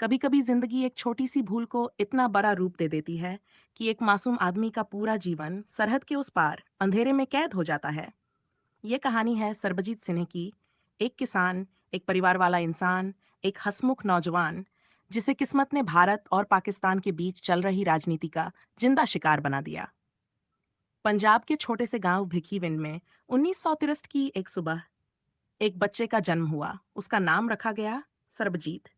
कभी कभी जिंदगी एक छोटी सी भूल को इतना बड़ा रूप दे देती है कि एक मासूम आदमी का पूरा जीवन सरहद के उस पार अंधेरे में कैद हो जाता है। ये कहानी है सरबजीत सिन्हा की। एक किसान, एक परिवार वाला इंसान, एक हंसमुख नौजवान जिसे किस्मत ने भारत और पाकिस्तान के बीच चल रही राजनीति का जिंदा शिकार बना दिया। पंजाब के छोटे से गांव भिखीविंड में 1963 की एक सुबह एक बच्चे का जन्म हुआ। उसका नाम रखा गया सरबजीत।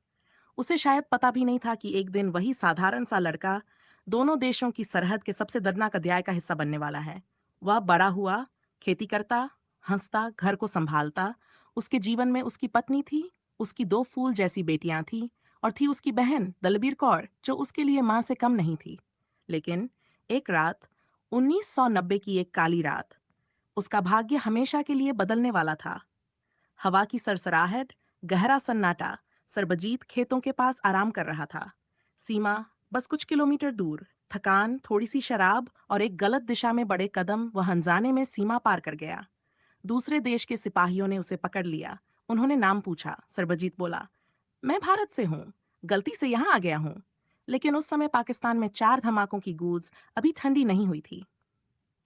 उसे शायद पता भी नहीं था कि एक दिन वही साधारण सा लड़का दोनों देशों की सरहद के सबसे दर्दनाक अध्याय का हिस्सा बनने वाला है। वह बड़ा हुआ, खेती करता, हंसता, घर को संभालता। उसके जीवन में उसकी पत्नी थी, उसकी दो फूल जैसी बेटियां थी और थी उसकी बहन दलबीर कौर जो उसके लिए मां से कम नहीं थी। लेकिन एक रात, 1990 की एक काली रात, उसका भाग्य हमेशा के लिए बदलने वाला था। हवा की सरसराहट, गहरा सन्नाटा। सरबजीत खेतों के पास आराम कर रहा था। सीमा बस कुछ किलोमीटर दूर। थकान, थोड़ी सी शराब और एक गलत दिशा में बड़े कदम, वह अनजाने में सीमा पार कर गया। दूसरे देश के सिपाहियों ने उसे पकड़ लिया। उन्होंने नाम पूछा। सरबजीत बोला, मैं भारत से हूँ, गलती से यहाँ आ गया हूँ। लेकिन उस समय पाकिस्तान में 4 धमाकों की गूंज अभी ठंडी नहीं हुई थी।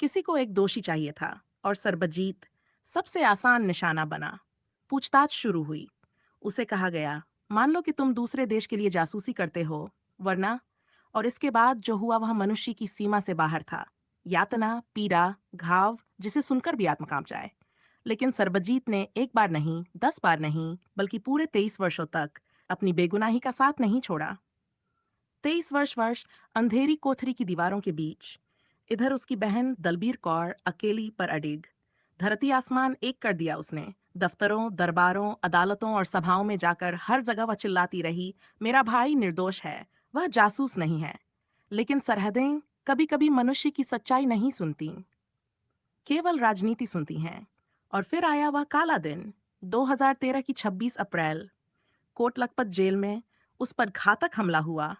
किसी को एक दोषी चाहिए था और सरबजीत सबसे आसान निशाना बना। पूछताछ शुरू हुई। उसे कहा गया, मान लो कि तुम दूसरे देश के लिए जासूसी करते हो, वरना। और इसके बाद जो हुआ वह मनुष्य की सीमा से बाहर था। यातना, पीड़ा, घाव जिसे सुनकर भी आत्म कांप जाए। लेकिन सरबजीत ने एक बार नहीं, 10 बार नहीं, बल्कि पूरे 23 वर्षों तक अपनी बेगुनाही का साथ नहीं छोड़ा। 23 वर्ष अंधेरी कोठरी की दीवारों के बीच। इधर उसकी बहन दलबीर कौर अकेली पर अडिग। धरती आसमान एक कर दिया उसने। दफ्तरों, दरबारों, अदालतों और सभाओं में जाकर हर जगह वह चिल्लाती रही, मेरा भाई निर्दोष है, वह जासूस नहीं है। लेकिन सरहदें कभी कभी मनुष्य की सच्चाई नहीं सुनती, केवल राजनीति सुनती हैं। और फिर आया वह काला दिन, 2013 की 26 अप्रैल। कोट लखपत जेल में उस पर घातक हमला हुआ।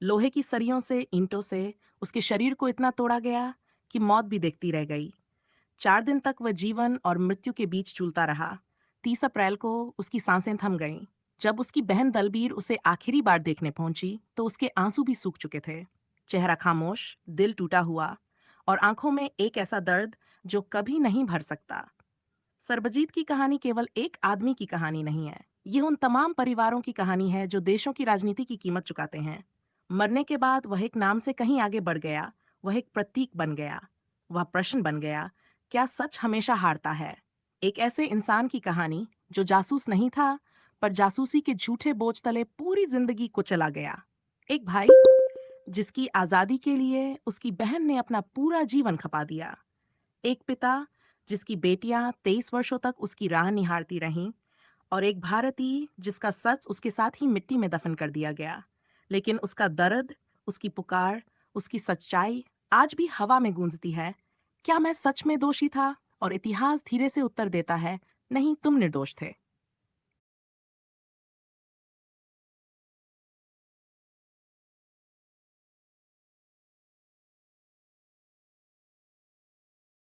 लोहे की सरियों से, ईंटों से उसके शरीर को इतना तोड़ा गया कि मौत भी देखती रह गई। 4 दिन तक वह जीवन और मृत्यु के बीच झूलता रहा। 30 अप्रैल को उसकी सांसें थम गईं। जब उसकी बहन दलबीर उसे आखिरी बार देखने पहुंची तो उसके आंसू भी सूख चुके थे। चेहरा खामोश, दिल टूटा हुआ और आंखों में एक ऐसा दर्द जो कभी नहीं भर सकता। सरबजीत की कहानी केवल एक आदमी की कहानी नहीं है। यह उन तमाम परिवारों की कहानी है जो देशों की राजनीति की कीमत चुकाते हैं। मरने के बाद वह एक नाम से कहीं आगे बढ़ गया। वह एक प्रतीक बन गया। वह प्रश्न बन गया, क्या सच हमेशा हारता है? एक ऐसे इंसान की कहानी जो जासूस नहीं था, पर जासूसी के झूठे बोझ तले पूरी जिंदगी को चला गया। एक भाई जिसकी आजादी के लिए उसकी बहन ने अपना पूरा जीवन खपा दिया। एक पिता जिसकी बेटियां 23 वर्षों तक उसकी राह निहारती रहीं। और एक भारतीय जिसका सच उसके साथ ही मिट्टी में दफन कर दिया गया। लेकिन उसका दर्द, उसकी पुकार, उसकी सच्चाई आज भी हवा में गूंजती है। क्या मैं सच में दोषी था? और इतिहास धीरे से उत्तर देता है, नहीं, तुम निर्दोष थे।